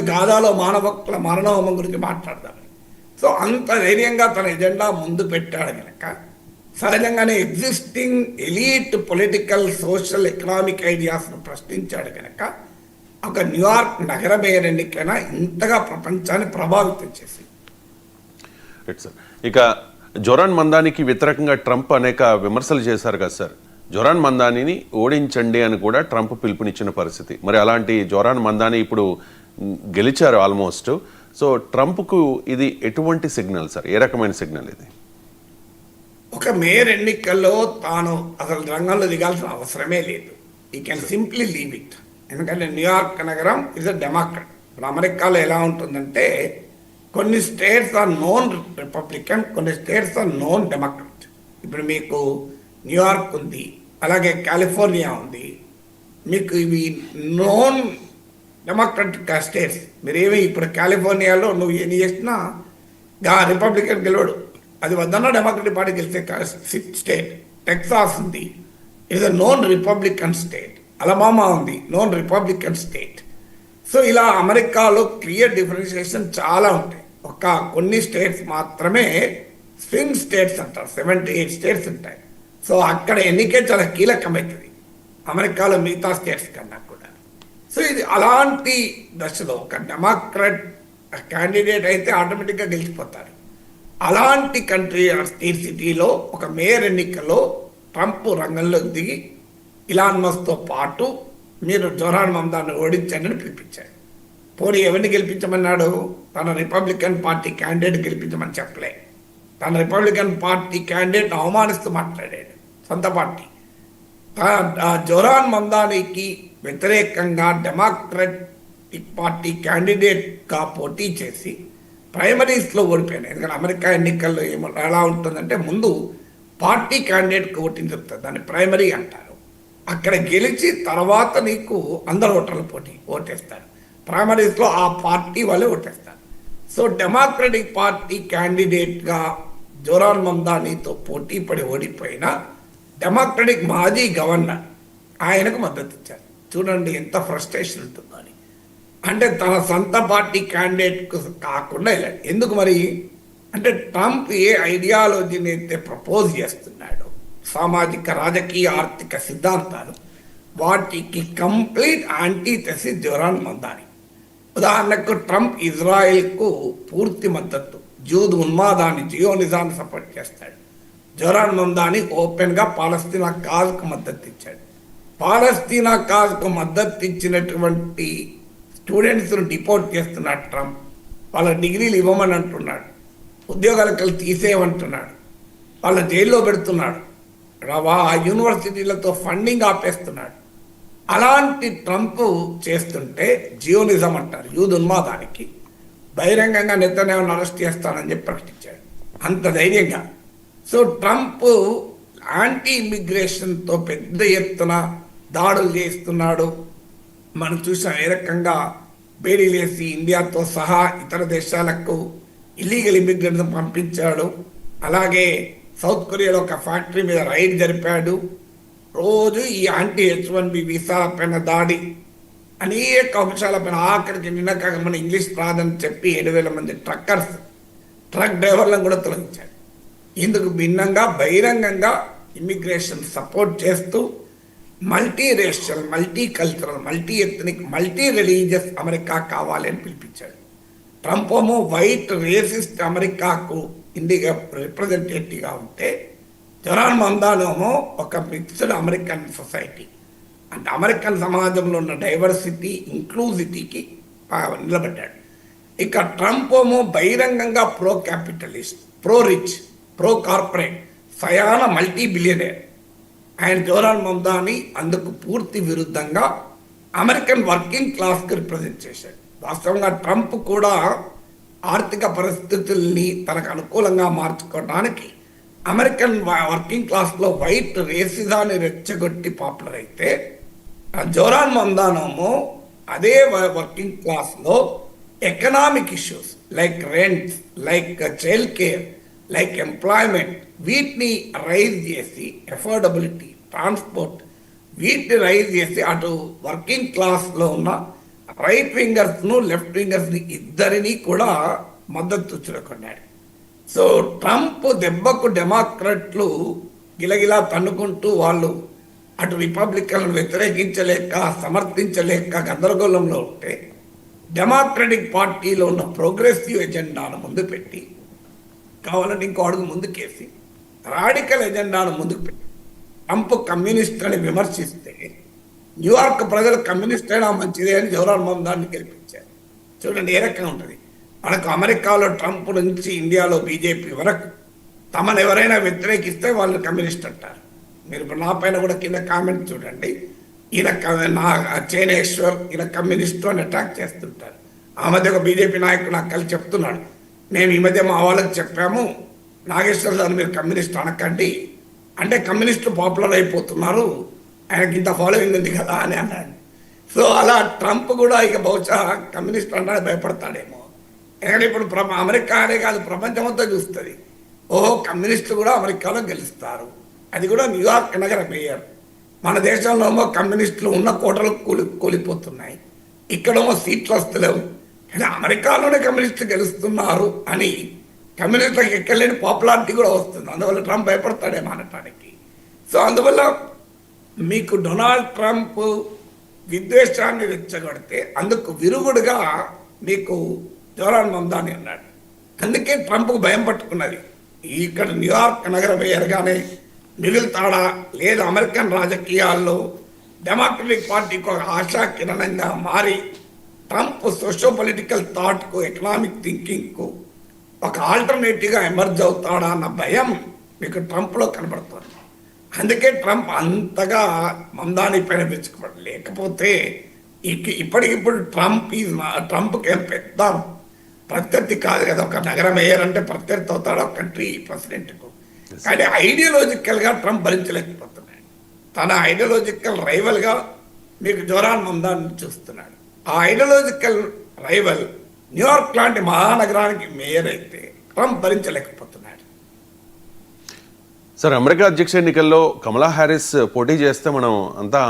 గాజాలో మానవకుల మారణహోమం గురించి మాట్లాడదామని. సో అంత ధైర్యంగా తన ఎజెండా ముందు పెట్టాడు కనుక సహజంగానే existing elite political social economic ఐడియాస్ను ప్రశ్నించాడు కనుక ఒక న్యూయార్క్ నగర మేయర్ ఎన్నికైనా ఇంతగా ప్రపంచాన్ని ప్రభావితం చేసింది. సార్, ఇక జోరాన్ మందానికి వ్యతిరేకంగా ట్రంప్ అనేక విమర్శలు చేశారు కదా సార్. జోరాన్ మందానిని ఓడించండి అని కూడా ట్రంప్ పిలుపునిచ్చిన పరిస్థితి. మరి అలాంటి జోరాన్ మందాని ఇప్పుడు గెలిచారు ఆల్మోస్ట్. సో ట్రంప్కు ఇది ఎటువంటి సిగ్నల్ సార్? ఏ రకమైన సిగ్నల్ ఇది? ఒక మేయర్ ఎన్నికల్లో తాను అసలు రంగంలో దిగాల్సిన అవసరమే లేదు. ఈ కెన్ సింప్లీ లీవ్ ఇట్. ఎందుకంటే న్యూయార్క్ నగరం ఇస్ అ డెమోక్రట్. ఇప్పుడు అమెరికాలో ఎలా ఉంటుందంటే కొన్ని స్టేట్స్ ఆర్ నోన్ రిపబ్లికన్, కొన్ని స్టేట్స్ ఆర్ నోన్ డెమోక్రట్. ఇప్పుడు మీకు న్యూయార్క్ ఉంది, అలాగే కాలిఫోర్నియా ఉంది. మీకు ఇవి నోన్ డెమోక్రటిక్ స్టేట్స్. మీరేమి ఇప్పుడు కాలిఫోర్నియాలో నువ్వు ఏం చేసినా రిపబ్లికన్ గెలవడు, అది వద్దన్నా డెమోక్రటిక్ పార్టీ గెలిచే స్టేట్. టెక్సాస్ ఉంది, it is a known Republican state. Alabama ఉంది, నోన్ రిపబ్లికన్ స్టేట్. సో ఇలా అమెరికాలో క్లియర్ డిఫరెన్షియేషన్ చాలా ఉంటాయి. కొన్ని స్టేట్స్ మాత్రమే స్వింగ్ స్టేట్స్ అంటారు, 78 స్టేట్స్ ఉంటాయి. సో అక్కడ ఎన్నికే చాలా కీలకమవుతుంది అమెరికాలో మిగతా స్టేట్స్ కన్నా కూడా. సో ఇది అలాంటి దశలో ఒక డెమోక్రాట్ క్యాండిడేట్ అయితే ఆటోమేటిక్గా గెలిచిపోతారు. అలాంటి కంట్రీ స్టేట్ సిటీలో ఒక మేయర్ ఎన్నికల్లో ట్రంప్ రంగంలోకి దిగి ఇలాన్ మస్క్తో పాటు మీరు జోరాన్ మందాన్ని ఓడించండి అని పిలిపించాడు. పోనీ ఎవరిని గెలిపించమన్నాడు? తన రిపబ్లికన్ పార్టీ క్యాండిడేట్ గెలిపించమని చెప్పలే. తన రిపబ్లికన్ పార్టీ క్యాండిడేట్ అవమానిస్తూ మాట్లాడాడు సొంత పార్టీ. జోరాన్ మందానికి వ్యతిరేకంగా డెమోక్రటిక్ పార్టీ క్యాండిడేట్గా పోటీ చేసి ప్రైమరీస్లో ఓడిపోయాను. ఎందుకంటే అమెరికా ఎన్నికల్లో ఎలా ఉంటుందంటే ముందు పార్టీ క్యాండిడేట్కి ఓటింగ్ చెప్తారు, దాన్ని ప్రైమరీ అంటారు. అక్కడ గెలిచి తర్వాత నీకు అందరు ఓటర్లు ఓటేస్తారు. ప్రైమరీస్లో ఆ పార్టీ వాళ్ళే ఓటేస్తారు. సో డెమోక్రటిక్ పార్టీ క్యాండిడేట్గా జోరాన్ మందానితో పోటీ పడి ఓడిపోయిన డెమోక్రటిక్ మాజీ గవర్నర్ ఆయనకు మద్దతు ఇచ్చారు. చూడండి ఎంత ఫ్రస్ట్రేషన్ ఉంటుందో అని. అంటే తన సొంత పార్టీ క్యాండిడేట్కు కాకుండా వెళ్ళాడు. ఎందుకు మరి అంటే ట్రంప్ ఏ ఐడియాలజీని అయితే ప్రపోజ్ చేస్తున్నాడో, సామాజిక రాజకీయ ఆర్థిక సిద్ధాంతాలు, వాటికి కంప్లీట్ యాంటీథెసిస్ జోరాన్ మందాని. ఉదాహరణకు ట్రంప్ ఇజ్రాయెల్కు పూర్తి మద్దతు, జూద్ ఉన్మాదాన్ని జియోనిజాన్ని సపోర్ట్ చేస్తాడు. జోరాన్ మందాని ఓపెన్గా పాలస్తీనా కాజ్కు మద్దతు ఇచ్చాడు. పాలస్తీనా కాజ్కు మద్దతు ఇచ్చినటువంటి స్టూడెంట్స్ను డిపోర్ట్ చేస్తున్నాడు ట్రంప్. వాళ్ళ డిగ్రీలు ఇవ్వమని అంటున్నాడు, ఉద్యోగాలకు తీసేయమంటున్నాడు, వాళ్ళ జైల్లో పెడుతున్నాడు, ఆ యూనివర్సిటీలతో ఫండింగ్ ఆపేస్తున్నాడు. అలాంటి ట్రంప్ చేస్తుంటే జియోనిజం అంటారు, యూద్ ఉన్మాదానికి బహిరంగంగా నెతన్యాహును అరెస్ట్ చేస్తానని చెప్పి ప్రకటించాడు అంత ధైర్యంగా. సో ట్రంప్ యాంటీ ఇమిగ్రేషన్తో పెద్ద ఎత్తున దాడులు చేస్తున్నాడు. మనం చూసాం ఏ రకంగా బేడీలేసి ఇండియాతో సహా ఇతర దేశాలకు ఇల్లీగల్ ఇమిగ్రెంట్స్ పంపించాడు. అలాగే సౌత్ కొరియాలో ఒక ఫ్యాక్టరీ మీద రైడ్ జరిపాడు. రోజు ఈ యాంటీ H1B వీసాలపైన దాడి, అనేక అంశాలపైన. ఆఖరికి నిన్న మన ఇంగ్లీష్ రాదని చెప్పి 7,000 మంది ట్రక్ డ్రైవర్లను కూడా తొలగించాడు. ఇందుకు భిన్నంగా బహిరంగంగా ఇమిగ్రేషన్ సపోర్ట్ చేస్తూ multi racial, multi cultural, multi ethnic, multi religious America కావాలి అని పిలిపించాడు. ట్రంప్ ఏమో వైట్ రేసిస్ట్ అమెరికాకు ఇండియా రిప్రజెంటేటివ్గా ఉంటే, జోరాన్ మందానేమో ఒక మిక్స్డ్ అమెరికన్ సొసైటీ, అంటే అమెరికన్ సమాజంలో ఉన్న డైవర్సిటీ, ఇంక్లూజిటీకి నిలబడ్డాడు. ఇక ట్రంప్ ఏమో బహిరంగంగా pro capitalist, pro rich, pro corporate, సయాన మల్టీ బిలియనేర్. ఆయన జోరాన్ మందాని అందుకు పూర్తి విరుద్ధంగా అమెరికన్ వర్కింగ్ క్లాస్కి రిప్రజెంట్ చేశాడు. వాస్తవంగా ట్రంప్ కూడా ఆర్థిక పరిస్థితుల్ని తనకు అనుకూలంగా మార్చుకోవడానికి అమెరికన్ వర్కింగ్ క్లాస్లో వైట్ రేసిజాన్ని రెచ్చగొట్టి పాపులర్ అయితే, జోరాన్ మందానేమో అదే వర్కింగ్ క్లాస్లో economic issues like rents, like child care, like employment, వీటిని రైజ్ చేసి, ఎఫోర్డబిలిటీ, ట్రాన్స్పోర్ట్, వీటిని రైజ్ చేసి అటు వర్కింగ్ క్లాస్లో ఉన్న రైట్ వింగర్స్ను లెఫ్ట్ వింగర్స్ని ఇద్దరిని కూడా మద్దతు చురకొన్నాడు. సో ట్రంప్ దెబ్బకు డెమోక్రాట్లు గిలగిలా తన్నుకుంటూ వాళ్ళు అటు రిపబ్లికన్లను వ్యతిరేకించలేక సమర్థించలేక గందరగోళంలో ఉంటే డెమోక్రటిక్ పార్టీలో ఉన్న ప్రోగ్రెసివ్ ఎజెండాను ముందు పెట్టి కావాలని ఇంకో అడుగు ముందుకేసి రాడికల్ ఎజెండాను ముందుకు పెట్టి ట్రంప్ కమ్యూనిస్ట్ అని విమర్శిస్తే న్యూయార్క్ ప్రజలు కమ్యూనిస్ట్ అయినా మంచిదే అని జవహర్లాల్ మమదాన్ని గెలిపించారు. చూడండి ఏ రకంగా ఉంటుంది. మనకు అమెరికాలో ట్రంప్ నుంచి ఇండియాలో బీజేపీ వరకు తమను ఎవరైనా వ్యతిరేకిస్తే వాళ్ళు కమ్యూనిస్ట్ అంటారు. మీరు నా పైన కూడా కింద కామెంట్ చూడండి, ఈయన నా చేనేశ్వర్ ఈయన కమ్యూనిస్టు అని అటాక్ చేస్తుంటారు. ఆ మధ్య ఒక బీజేపీ నాయకుడు నాకు కలిసి చెప్తున్నాడు, మేము ఈ మధ్య మా వాళ్ళకి చెప్పాము నాగేశ్వర్ గారు మీరు కమ్యూనిస్ట్ అనకండి, అంటే కమ్యూనిస్టు పాపులర్ అయిపోతున్నారు, ఆయనకి ఇంత ఫాలోయింగ్ ఉంది కదా అని అన్నాడు. సో అలా ట్రంప్ కూడా ఇక బహుశా కమ్యూనిస్ట్ అంటే భయపడతాడేమో. ఎందుకంటే ఇప్పుడు అమెరికా అనే కాదు ప్రపంచమంతా చూస్తుంది, ఓహో కమ్యూనిస్టులు కూడా అమెరికాలో గెలుస్తారు, అది కూడా న్యూయార్క్ నగర మేయర్. మన దేశంలో ఏమో కమ్యూనిస్టులు ఉన్న కోటలు కూలిపోతున్నాయి, ఇక్కడేమో సీట్లు వస్తలేవు, కానీ అమెరికాలోనే కమ్యూనిస్టులు గెలుస్తున్నారు అని కమ్యూనిస్టులకు ఎక్కలేని పాపులారిటీ కూడా వస్తుంది. అందువల్ల ట్రంప్ భయపడతాడేమో అనటానికి. సో అందువల్ల మీకు డొనాల్డ్ ట్రంప్ విద్వేషాన్ని రెచ్చగొడితే అందుకు విరుగుడుగా మీకు జవహర్లాల్ మమదాని అన్నాడు. అందుకే ట్రంప్కు భయం పట్టుకున్నది, ఇక్కడ న్యూయార్క్ నగర మేయర్గానే మిగులుతాడా లేదా అమెరికన్ రాజకీయాల్లో డెమోక్రటిక్ పార్టీకి ఒక ఆశా కిరణంగా మారి ట్రంప్ సోషో పొలిటికల్ థాట్కు ఎకనామిక్ థింకింగ్కు ఒక ఆల్టర్నేటివ్గా ఎమర్జ్ అవుతాడా అన్న భయం మీకు ట్రంప్లో కనబడుతుంది. అందుకే ట్రంప్ అంతగా మమదాని పైన మెచ్చుకోవడం. లేకపోతే ఇప్పటికిప్పుడు ట్రంప్కి ఏం పెద్ద ప్రత్యర్థి కాదు కదా. ఒక నగర మేయర్ అంటే ప్రత్యర్థి అవుతాడు ఒక కంట్రీ ప్రెసిడెంట్కు. కానీ ఐడియాలజికల్గా ట్రంప్ భరించలేకపోతున్నాడు. తన ఐడియాలజికల్ రైవల్గా మీకు జవహర్లాల్ మమదాని చూస్తున్నాడు. ఆ ఐడియాలజికల్ రైవల్ న్యూయార్క్ లాంటి మహానగరానికి మేయర్ అయితే ట్రంప్ భరించలేకపోతున్నాడు. సార్, అమెరికా అధ్యక్ష ఎన్నికల్లో కమలా హ్యారిస్ పోటీ చేస్తే మనం అంతా